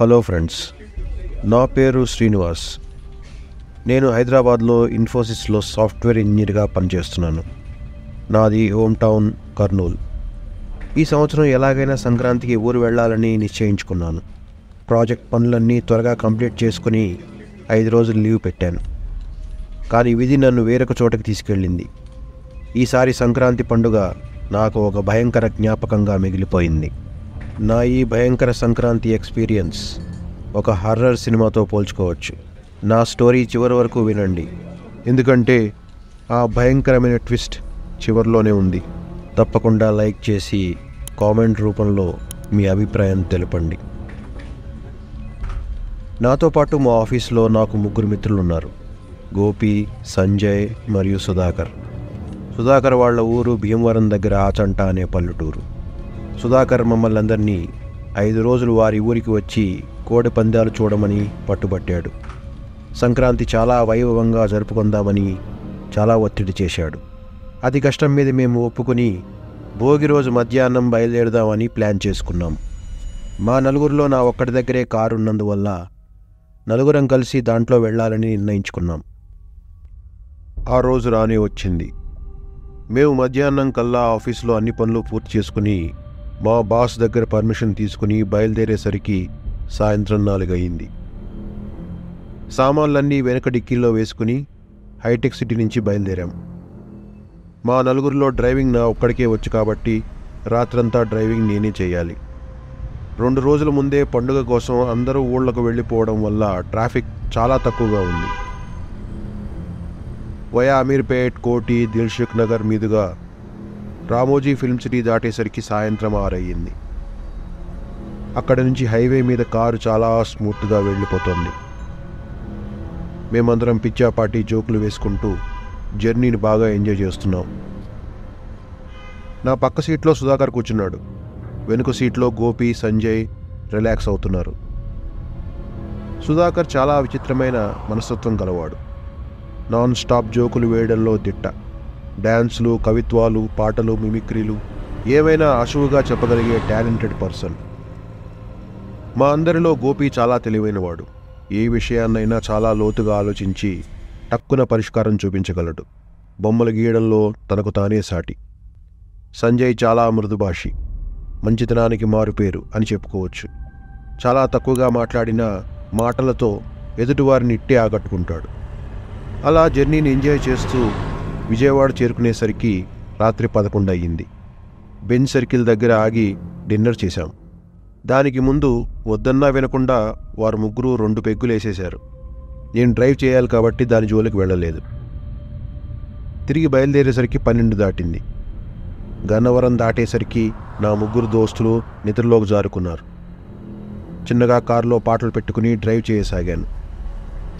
Hello friends, నా పేరు శ్రీనివాస్. నేను హైదరాబాద్లో ఇన్ఫోసిస్లో సాఫ్ట్వేర్ ఇంజనీర్గా పనిచేస్తున్నాను. నాది హోమ్ టౌన్ కర్నూల్. ఈ సంవత్సరం ఎలాగైనా సంక్రాంతికి ఊరు వెళ్ళాలని నిశ్చయించుకున్నాను. ప్రాజెక్ట్ పనులన్నీ త్వరగా కంప్లీట్ చేసుకుని 5 రోజులు లీవ్ పెట్టాను. కానీ విధి నన్ను వేరొక చోటకి తీసుకెళ్ళింది. ఈసారి సంక్రాంతి పండుగ నాకు ఒక భయంకర జ్ఞాపకంగా మిగిలిపోయింది. నా ఈ భయంకర సంక్రాంతి ఎక్స్పీరియన్స్ ఒక హర్రర్ సినిమాతో పోల్చుకోవచ్చు. నా స్టోరీ చివరి వరకు వినండి, ఎందుకంటే ఆ భయంకరమైన ట్విస్ట్ చివరిలోనే ఉంది. తప్పకుండా లైక్ చేసి కామెంట్ రూపంలో మీ అభిప్రాయం తెలపండి. నాతో పాటు మా ఆఫీస్లో నాకు 3 మిత్రులు ఉన్నారు. గోపి, సంజయ్ మరియు సుధాకర్. సుధాకర్ వాళ్ళ ఊరు భీమవరం దగ్గర ఆచంట అనే పల్లెటూరు. సుధాకర్ మమ్మల్ని అందరినీ 5 రోజులు వారి ఊరికి వచ్చి కోడి పందాలు చూడమని పట్టుబట్టాడు. సంక్రాంతి చాలా వైభవంగా జరుపుకుందామని చాలా ఒత్తిడి చేశాడు. అతి కష్టం మీద మేము ఒప్పుకొని భోగి రోజు మధ్యాహ్నం బయలుదేరదామని ప్లాన్ చేసుకున్నాం. మా నలుగురిలో నా ఒక్కడి దగ్గరే కారు ఉన్నందువల్ల నలుగురం కలిసి దాంట్లో వెళ్ళాలని నిర్ణయించుకున్నాం. ఆ రోజు రానే వచ్చింది. మేము మధ్యాహ్నం కల్లా ఆఫీసులో అన్ని పనులు పూర్తి చేసుకుని మా బాస్ దగ్గర పర్మిషన్ తీసుకుని బయలుదేరేసరికి సాయంత్రం 4 అయింది. సామాన్లన్నీ వెనక డిక్కీలో వేసుకుని హైటెక్ సిటీ నుంచి బయలుదేరాం. మా నలుగురిలో డ్రైవింగ్ నా ఒక్కడికే వచ్చు కాబట్టి రాత్రంతా డ్రైవింగ్ నేనే చేయాలి. 2 రోజుల ముందే పండుగ కోసం అందరూ ఊళ్ళకు వెళ్ళిపోవడం వల్ల ట్రాఫిక్ చాలా తక్కువగా ఉంది. వయా అమీర్పేట్, కోటి, దిల్సుఖ్ నగర్ మీదుగా రామోజీ ఫిల్మ్ సిటీ దాటేసరికి సాయంత్రం 6 అయ్యింది. అక్కడి నుంచి హైవే మీద కారు చాలా స్మూత్గా వెళ్ళిపోతుంది. మేమందరం పిచ్చాపాటి జోకులు వేసుకుంటూ జర్నీని బాగా ఎంజాయ్ చేస్తున్నాం. నా పక్క సీట్లో సుధాకర్ కూర్చున్నాడు. వెనుక సీట్లో గోపి, సంజయ్ రిలాక్స్ అవుతున్నారు. సుధాకర్ చాలా విచిత్రమైన మనస్తత్వం గలవాడు. నాన్ స్టాప్ జోకులు వేయడంలో దిట్ట. డ్యాన్సులు, కవిత్వాలు, పాటలు, మిమిక్రీలు ఏవైనా అశువుగా చెప్పగలిగే టాలెంటెడ్ పర్సన్. మా అందరిలో గోపి చాలా తెలివైనవాడు. ఏ విషయాన్నైనా చాలా లోతుగా ఆలోచించి టక్కున పరిష్కారం చూపించగలడు. బొమ్మలు గీయడంలో తనకు తానే సాటి. సంజయ్ చాలా మృదుభాషి, మంచితనానికి మారుపేరు అని చెప్పుకోవచ్చు. చాలా తక్కువగా మాట్లాడిన మాటలతో ఎదుటివారిని ఇట్టే ఆకట్టుకుంటాడు. అలా జర్నీని ఎంజాయ్ చేస్తూ విజయవాడ చేరుకునేసరికి రాత్రి 11 అయ్యింది. బెంజ్ సర్కిల్ దగ్గర ఆగి డిన్నర్ చేశాం. దానికి ముందు వద్దన్నా వినకుండా వారు 3 2 పెగ్గులు వేసేశారు. నేను డ్రైవ్ చేయాలి కాబట్టి దాని జోలికి వెళ్ళలేదు. తిరిగి బయలుదేరేసరికి 12 దాటింది. గన్నవరం దాటేసరికి నా 3 దోస్తులు నిద్రలోకి జారుకున్నారు. చిన్నగా కారులో పాటలు పెట్టుకుని డ్రైవ్ చేయసాగాను.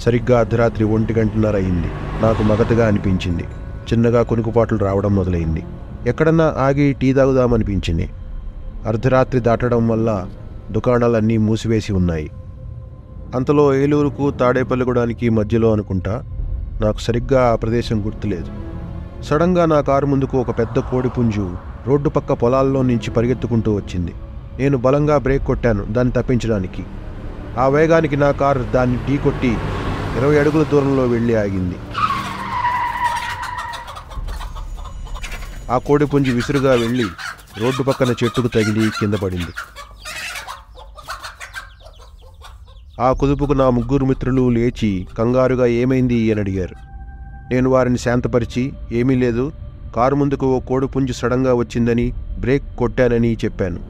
సరిగ్గా అర్ధరాత్రి 1:30 అయింది. నాకు మగతగా అనిపించింది. చిన్నగా కునుకుపాట్లు రావడం మొదలైంది. ఎక్కడన్నా ఆగి టీ తాగుదామనిపించింది. అర్ధరాత్రి దాటడం వల్ల దుకాణాలన్నీ మూసివేసి ఉన్నాయి. అంతలో ఏలూరుకు తాడేపల్లిగూడానికి మధ్యలో అనుకుంటా, నాకు సరిగ్గా ఆ ప్రదేశం గుర్తులేదు. సడన్గా నా కారు ముందుకు ఒక పెద్ద కోడిపుంజు రోడ్డు పక్క పొలాల్లో నుంచి పరిగెత్తుకుంటూ వచ్చింది. నేను బలంగా బ్రేక్ కొట్టాను దాన్ని తప్పించడానికి. ఆ వేగానికి నా కారు దాన్ని ఢీ కొట్టి 20 అడుగుల దూరంలో వెళ్ళి ఆగింది. ఆ కోడిపుంజి విసురుగా వెళ్ళి రోడ్డు పక్కన చెట్టుకు తగిలి కింద పడింది. ఆ కుదుపుకు నా 3 మిత్రులు లేచి కంగారుగా ఏమైంది అని అడిగారు. నేను వారిని శాంతపరిచి ఏమీ లేదు, కారు ముందుకు ఓ కోడిపుంజి సడన్గా వచ్చిందని బ్రేక్ కొట్టానని చెప్పాను.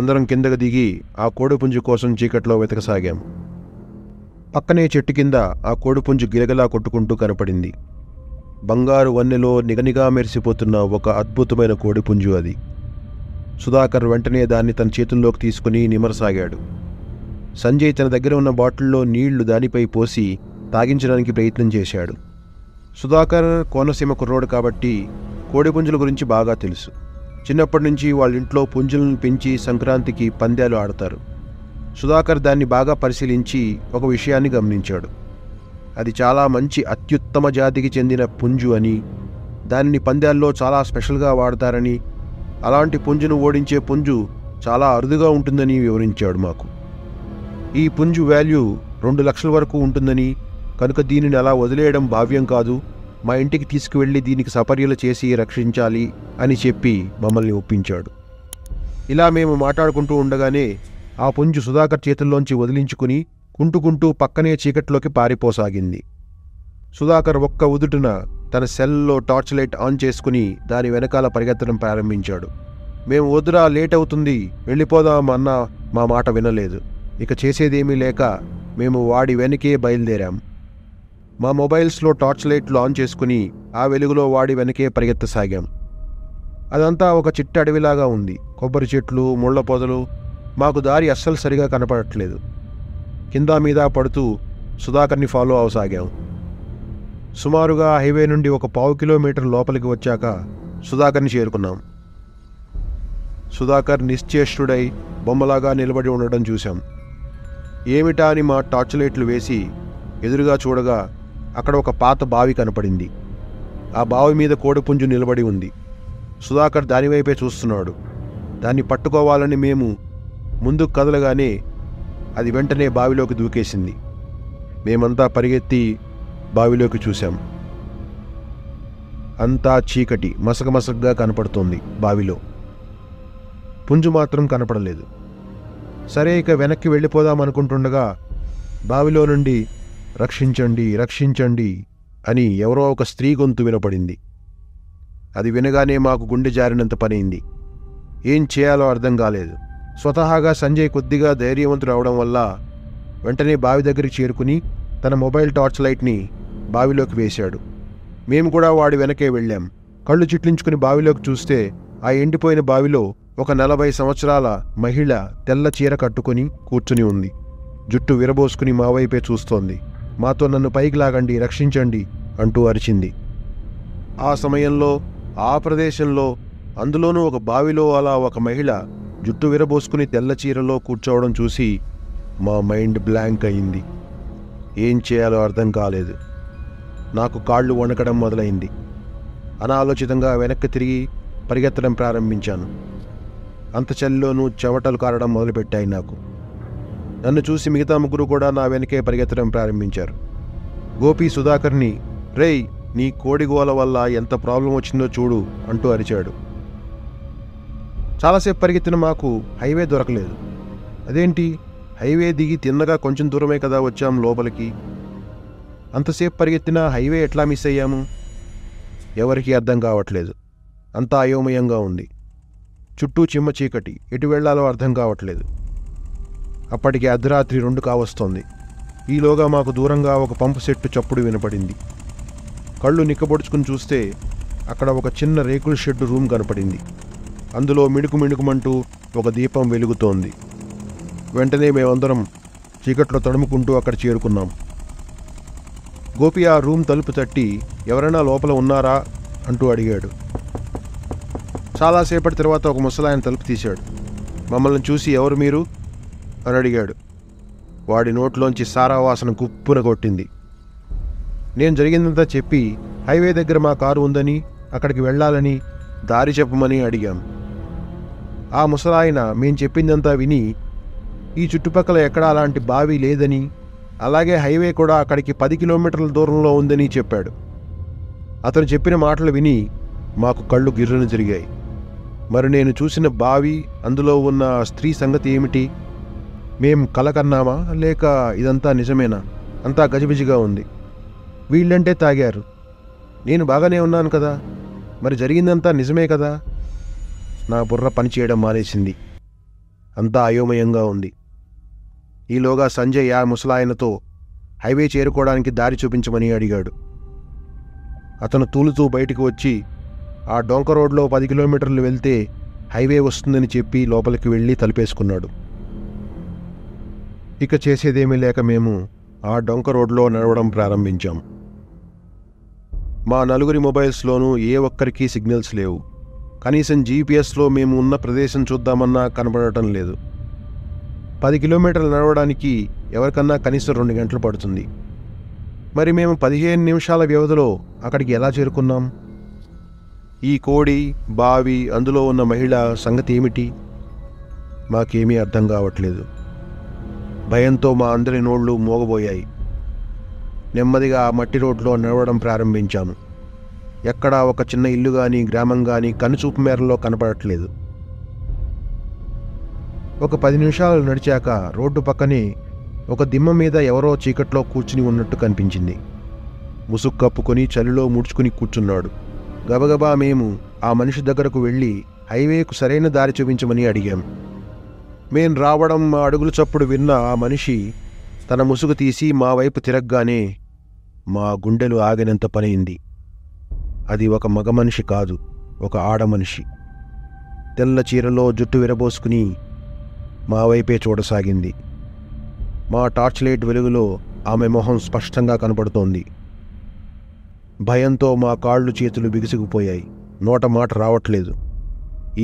అందరం కిందకు దిగి ఆ కోడిపుంజు కోసం చీకట్లో వెతకసాగాం. పక్కనే చెట్టు కింద ఆ కోడిపుంజు గిలగలా కొట్టుకుంటూ కనపడింది. బంగారు వన్నెలో నిగనిగా మెరిసిపోతున్న ఒక అద్భుతమైన కోడిపుంజు అది. సుధాకర్ వెంటనే దాన్ని తన చేతుల్లోకి తీసుకుని నిమరసాగాడు. సంజయ్ తన దగ్గర ఉన్న బాటిల్లో నీళ్లు దానిపై పోసి తాగించడానికి ప్రయత్నం చేశాడు. సుధాకర్ కోనసీమ కుర్రోడు కాబట్టి కోడిపుంజుల గురించి బాగా తెలుసు. చిన్నప్పటి నుంచి వాళ్ళ ఇంట్లో పుంజులను పెంచి సంక్రాంతికి పందాలు ఆడతారు. సుధాకర్ దాన్ని బాగా పరిశీలించి ఒక విషయాన్ని గమనించాడు. అది చాలా మంచి అత్యుత్తమ జాతికి చెందిన పుంజు అని, దానిని పందాల్లో చాలా స్పెషల్గా వాడతారని, అలాంటి పుంజును ఓడించే పుంజు చాలా అరుదుగా ఉంటుందని వివరించాడు మాకు. ఈ పుంజు వాల్యూ 2 లక్షల వరకు ఉంటుందని, కనుక దీనిని అలా వదిలేయడం భావ్యం కాదు, మా ఇంటికి తీసుకువెళ్ళి దీనికి సపర్యలు చేసి రక్షించాలి అని చెప్పి మమ్మల్ని ఒప్పించాడు. ఇలా మేము మాట్లాడుకుంటూ ఉండగానే ఆ పుంజు సుధాకర్ చేతుల్లోంచి వదిలించుకుని కుంటుకుంటూ పక్కనే చీకట్లోకి పారిపోసాగింది. సుధాకర్ ఒక్క ఉదుటున తన సెల్లో టార్చ్ లైట్ ఆన్ చేసుకుని దాని వెనకాల పరిగెత్తడం ప్రారంభించాడు. మేము వద్దురా, లేట్ అవుతుంది, వెళ్ళిపోదాం అన్నా మా మాట వినలేదు. ఇక చేసేదేమీ లేక మేము వాడి వెనకే బయలుదేరాం. మా మొబైల్స్లో టార్చ్ లైట్లు ఆన్ చేసుకుని ఆ వెలుగులో వాడి వెనకే పరిగెత్తసాగాం. అదంతా ఒక చిట్ట అడవిలాగా ఉంది. కొబ్బరి చెట్లు, ముళ్ల పొదలు. మాకు దారి అస్సలు సరిగా కనపడట్లేదు. కింద మీద పడుతూ సుధాకర్ని ఫాలో అవసాగాం. సుమారుగా హైవే నుండి ఒక 1/2 కిలోమీటర్ లోపలికి వచ్చాక సుధాకర్ని చేరుకున్నాం. సుధాకర్ నిశ్చేష్టుడై బొమ్మలాగా నిలబడి ఉండడం చూశాం. ఏమిటా అని మా టార్చ్ లైట్లు వేసి ఎదురుగా చూడగా అక్కడ ఒక పాత బావి కనపడింది. ఆ బావి మీద కోడిపుంజు నిలబడి ఉంది. సుధాకర్ దానివైపే చూస్తున్నాడు. దాన్ని పట్టుకోవాలని మేము ముందుకు కదలగానే అది వెంటనే బావిలోకి దూకేసింది. మేమంతా పరిగెత్తి బావిలోకి చూశాం. అంతా చీకటి, మసకమసగ్గా కనపడుతోంది. బావిలో పుంజు మాత్రం కనపడలేదు. సరే, ఇక వెనక్కి వెళ్ళిపోదామనుకుంటుండగా బావిలో నుండి రక్షించండి, రక్షించండి అని ఎవరో ఒక స్త్రీ గొంతు వినపడింది. అది వినగానే మాకు గుండె జారినంత పనైంది. ఏం చేయాలో అర్థం కాలేదు. స్వతహాగా సంజయ్ కొద్దిగా ధైర్యవంతుడు అవడం వల్ల వెంటనే బావి దగ్గరికి చేరుకుని తన మొబైల్ టార్చ్ లైట్ని బావిలోకి వేశాడు. మేము కూడా వాడి వెనకే వెళ్ళాం. కళ్ళు చిట్లించుకుని బావిలోకి చూస్తే ఆ ఎండిపోయిన బావిలో ఒక 40 సంవత్సరాల మహిళ తెల్ల చీర కట్టుకుని కూర్చుని ఉంది. జుట్టు విరబోసుకుని మా వైపే చూస్తోంది. మాతో నన్ను పైకి లాగండి, రక్షించండి అంటూ అరిచింది. ఆ సమయంలో ఆ ప్రదేశంలో, అందులోనూ ఒక బావిలో అలా ఒక మహిళ జుట్టు విరబోసుకుని తెల్ల చీరలో కూర్చోవడం చూసి మా మైండ్ బ్లాంక్ అయింది. ఏం చేయాలో అర్థం కాలేదు. నాకు కాళ్ళు వణకడం మొదలైంది. అనాలోచితంగా వెనక్కి తిరిగి పరిగెత్తడం ప్రారంభించాను. అంత చలిలోనూ చెమటలు కారడం మొదలుపెట్టాయి నాకు. నన్ను చూసి మిగతా ముగ్గురు కూడా నా వెనకే పరిగెత్తడం ప్రారంభించారు. గోపి సుధాకర్ని, రేయ్, నీ కోడిగోల వల్ల ఎంత ప్రాబ్లం వచ్చిందో చూడు అంటూ అరిచాడు. చాలాసేపు పరిగెత్తిన మాకు హైవే దొరకలేదు. అదేంటి, హైవే దిగి తిన్నగా కొంచెం దూరమే కదా వచ్చాం లోపలికి. అంతసేపు పరిగెత్తినా హైవే ఎట్లా మిస్ అయ్యాము? ఎవరికీ అర్థం కావట్లేదు. అంతా అయోమయంగా ఉంది. చుట్టూ చిమ్మ చీకటి, ఎటు వెళ్లాలో అర్థం కావట్లేదు. అప్పటికి అర్ధరాత్రి 2 కావస్తోంది. ఈలోగా మాకు దూరంగా ఒక పంపు సెట్టు చప్పుడు వినపడింది. కళ్ళు నిక్కబొడుచుకుని చూస్తే అక్కడ ఒక చిన్న రేకుల షెడ్డు రూమ్ కనపడింది. అందులో మిణుకుమంటూ ఒక దీపం వెలుగుతోంది. వెంటనే మేమందరం చీకట్లో తడుముకుంటూ అక్కడ చేరుకున్నాం. గోపి ఆ రూమ్ తలుపు తట్టి ఎవరైనా లోపల ఉన్నారా అంటూ అడిగాడు. చాలాసేపటి తర్వాత ఒక ముసలాయన తలుపు తీశాడు. మమ్మల్ని చూసి ఎవరు మీరు అని అడిగాడు. వాడి నోట్లోంచి సారా వాసన గుప్పున కొట్టింది. నేను జరిగిందంతా చెప్పి హైవే దగ్గర మా కారు ఉందని, అక్కడికి వెళ్ళాలని దారి చెప్పమని అడిగాం. ఆ ముసలాయన మేం చెప్పిందంతా విని ఈ చుట్టుపక్కల ఎక్కడా అలాంటి బావి లేదని, అలాగే హైవే కూడా అక్కడికి 10 కిలోమీటర్ల దూరంలో ఉందని చెప్పాడు. అతను చెప్పిన మాటలు విని మాకు కళ్ళు గిర్రున తిరిగాయి. మరి నేను చూసిన బావి, అందులో ఉన్న స్త్రీ సంగతి ఏమిటి? మేం కలకన్నామా, లేక ఇదంతా నిజమేనా? అంతా గజిబిజిగా ఉంది. వీళ్ళంటే తాగారు, నేను బాగానే ఉన్నాను కదా, మరి జరిగిందంతా నిజమే కదా? నా బుర్ర పనిచేయడం మానేసింది. అంతా అయోమయంగా ఉంది. ఈలోగా సంజయ్ ఆ ముసలాయనతో హైవే చేరుకోవడానికి దారి చూపించమని అడిగాడు. అతను తూలుతూ బయటికి వచ్చి ఆ డొంక రోడ్లో 10 కిలోమీటర్లు వెళ్తే హైవే వస్తుందని చెప్పి లోపలికి వెళ్ళి తలుపేసుకున్నాడు. ఇక చేసేదేమీ లేక మేము ఆ డొంక రోడ్లో నడవడం ప్రారంభించాం. మా నలుగురి మొబైల్స్లోనూ ఏ ఒక్కరికి సిగ్నల్స్ లేవు. కనీసం జీపీఎస్లో మేము ఉన్న ప్రదేశం చూద్దామన్నా కనబడటం లేదు. 10 కిలోమీటర్లు నడవడానికి ఎవరికన్నా కనీసం 2 గంటలు పడుతుంది. మరి మేము 15 నిమిషాల వ్యవధిలో అక్కడికి ఎలా చేరుకున్నాం? ఈ కోడి, బావి, అందులో ఉన్న మహిళ సంగతి ఏమిటి? మాకేమీ అర్థం కావట్లేదు. భయంతో మా అందరి నోళ్లు మోగబోయాయి. నెమ్మదిగా ఆ మట్టి రోడ్లో నడవడం ప్రారంభించాము. ఎక్కడా ఒక చిన్న ఇల్లు కానీ గ్రామం కానీ కనుచూపు మేరలో కనపడట్లేదు. ఒక 10 నిమిషాలు నడిచాక రోడ్డు పక్కనే ఒక దిమ్మ మీద ఎవరో చీకట్లో కూర్చుని ఉన్నట్టు కనిపించింది. ముసుగు కప్పుకొని చలిలో ముడుచుకుని కూర్చున్నాడు. గబగబా మేము ఆ మనిషి దగ్గరకు వెళ్ళి హైవేకు సరైన దారి చూపించమని అడిగాం. మేం రావడం మా అడుగుల చప్పుడు విన్న ఆ మనిషి తన ముసుగు తీసి మా వైపు తిరగగానే మా గుండెలు ఆగినంత పనైంది. అది ఒక మగ మనిషి కాదు, ఒక ఆడమనిషి. తెల్ల చీరలో జుట్టు విరబోసుకుని మా వైపే చూడసాగింది. మా టార్చ్ లైట్ వెలుగులో ఆమె మొహం స్పష్టంగా కనపడుతోంది. భయంతో మా కాళ్ళు చేతులు బిగుసుకుపోయాయి. నోట మాట రావట్లేదు.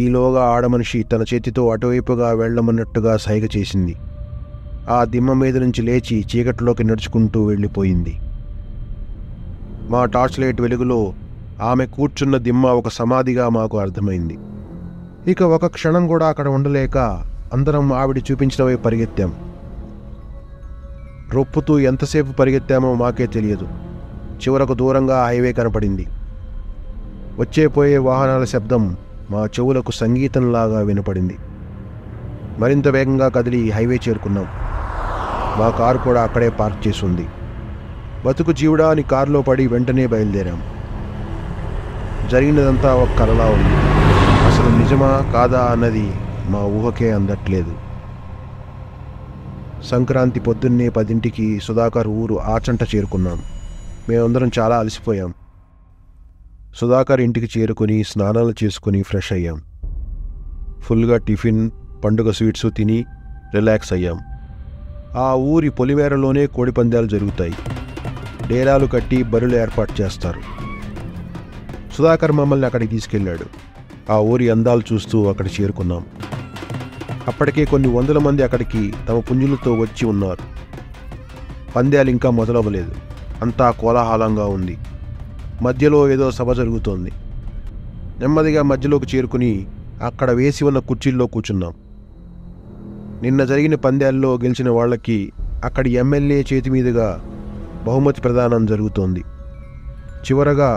ఈలోగా ఆడమనిషి తన చేతితో అటువైపుగా వెళ్లమన్నట్టుగా సైగ చేసింది. ఆ దిమ్మ మీద నుంచి లేచి చీకట్లోకి నడుచుకుంటూ వెళ్ళిపోయింది. మా టార్చ్ లైట్ వెలుగులో ఆమె కూర్చున్న దిమ్మ ఒక సమాధిగా మాకు అర్థమైంది. ఇక ఒక క్షణం కూడా అక్కడ ఉండలేక అందరం ఆవిడ చూపించిన వైపు పరిగెత్తాం. రొప్పుతూ ఎంతసేపు పరిగెత్తామో మాకే తెలియదు. చివరకు దూరంగా హైవే కనపడింది. వచ్చే పోయే వాహనాల శబ్దం మా చెవులకు సంగీతంలాగా వినపడింది. మరింత వేగంగా కదిలి హైవే చేరుకున్నాం. మా కారు కూడా అక్కడే పార్క్ చేసి ఉంది. బతుకు జీవుడా అని కారులో పడి వెంటనే బయలుదేరాం. జరిగినదంతా ఒక కలలా ఉంది. అసలు నిజమా కాదా అన్నది మా ఊహకే అందట్లేదు. సంక్రాంతి పొద్దున్నే 10ంటికి సుధాకర్ ఊరు ఆచంట చేరుకున్నాం. మేమందరం చాలా అలసిపోయాం. సుధాకర్ ఇంటికి చేరుకుని స్నానాలు చేసుకుని ఫ్రెష్ అయ్యాం. ఫుల్గా టిఫిన్, పండుగ స్వీట్స్ తిని రిలాక్స్ అయ్యాం. ఆ ఊరి పొలిమేరలోనే కోడిపందాలు జరుగుతాయి. డేరాలు కట్టి బరులు ఏర్పాటు చేస్తారు. సుధాకర్ మమ్మల్ని అక్కడికి తీసుకెళ్ళాడు. ఆ ఊరి అందాలు చూస్తూ అక్కడ చేరుకున్నాం. అప్పటికే కొన్ని వందల మంది అక్కడికి తమ పుంజులతో వచ్చి ఉన్నారు. పందాలు ఇంకా మొదలవ్వలేదు. అంతా కోలాహలంగా ఉంది. మధ్యలో ఏదో సభ జరుగుతోంది. నెమ్మదిగా మధ్యలోకి చేరుకుని అక్కడ వేసి ఉన్న కుర్చీల్లో కూర్చున్నాం. నిన్న జరిగిన పందాల్లో గెలిచిన వాళ్లకి అక్కడి ఎమ్మెల్యే చేతి మీదుగా బహుమతి ప్రదానం జరుగుతోంది. చివరగా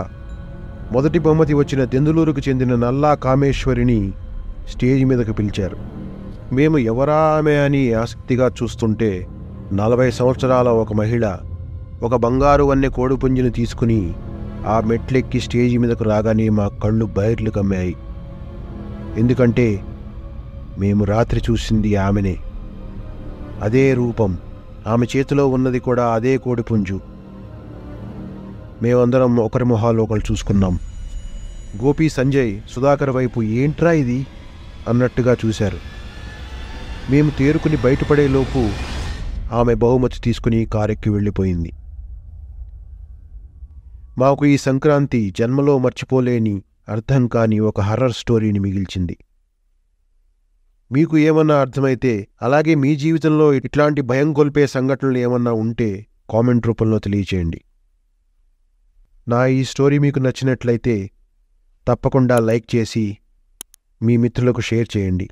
మొదటి బహుమతి వచ్చిన దెందులూరుకు చెందిన నల్లా కామేశ్వరిని స్టేజ్ మీదకు పిలిచారు. మేము ఎవరా ఆమె అని ఆసక్తిగా చూస్తుంటే 40 సంవత్సరాల ఒక మహిళ ఒక బంగారు వన్నె కోడిపుంజిని తీసుకుని ఆ మెట్లెక్కి స్టేజి మీదకు రాగానే మా కళ్ళు బైర్లు కమ్మాయి. ఎందుకంటే మేము రాత్రి చూసింది ఆమెనే. అదే రూపం, ఆమె చేతిలో ఉన్నది కూడా అదే కోడిపుంజు. మేమందరం ఒకరి మొహాలు ఒకరు చూసుకున్నాం. గోపి, సంజయ్ సుధాకర్ వైపు ఏంట్రా ఇది అన్నట్టుగా చూశారు. మేము తేరుకుని బయటపడేలోపు ఆమె బహుమతి తీసుకుని కారెక్కి వెళ్ళిపోయింది. మాకు ఈ సంక్రాంతి జన్మలో మర్చిపోలేని, అర్థం కాని ఒక హర్రర్ స్టోరీని మిగిల్చింది. మీకు ఏమన్నా అర్థమైతే, అలాగే మీ జీవితంలో ఇట్లాంటి భయం కొల్పే సంఘటనలు ఏమన్నా ఉంటే కామెంట్ రూపంలో తెలియచేయండి. నా ఈ స్టోరీ మీకు నచ్చినట్లయితే తప్పకుండా లైక్ చేసి మీ మిత్రులకు షేర్ చేయండి.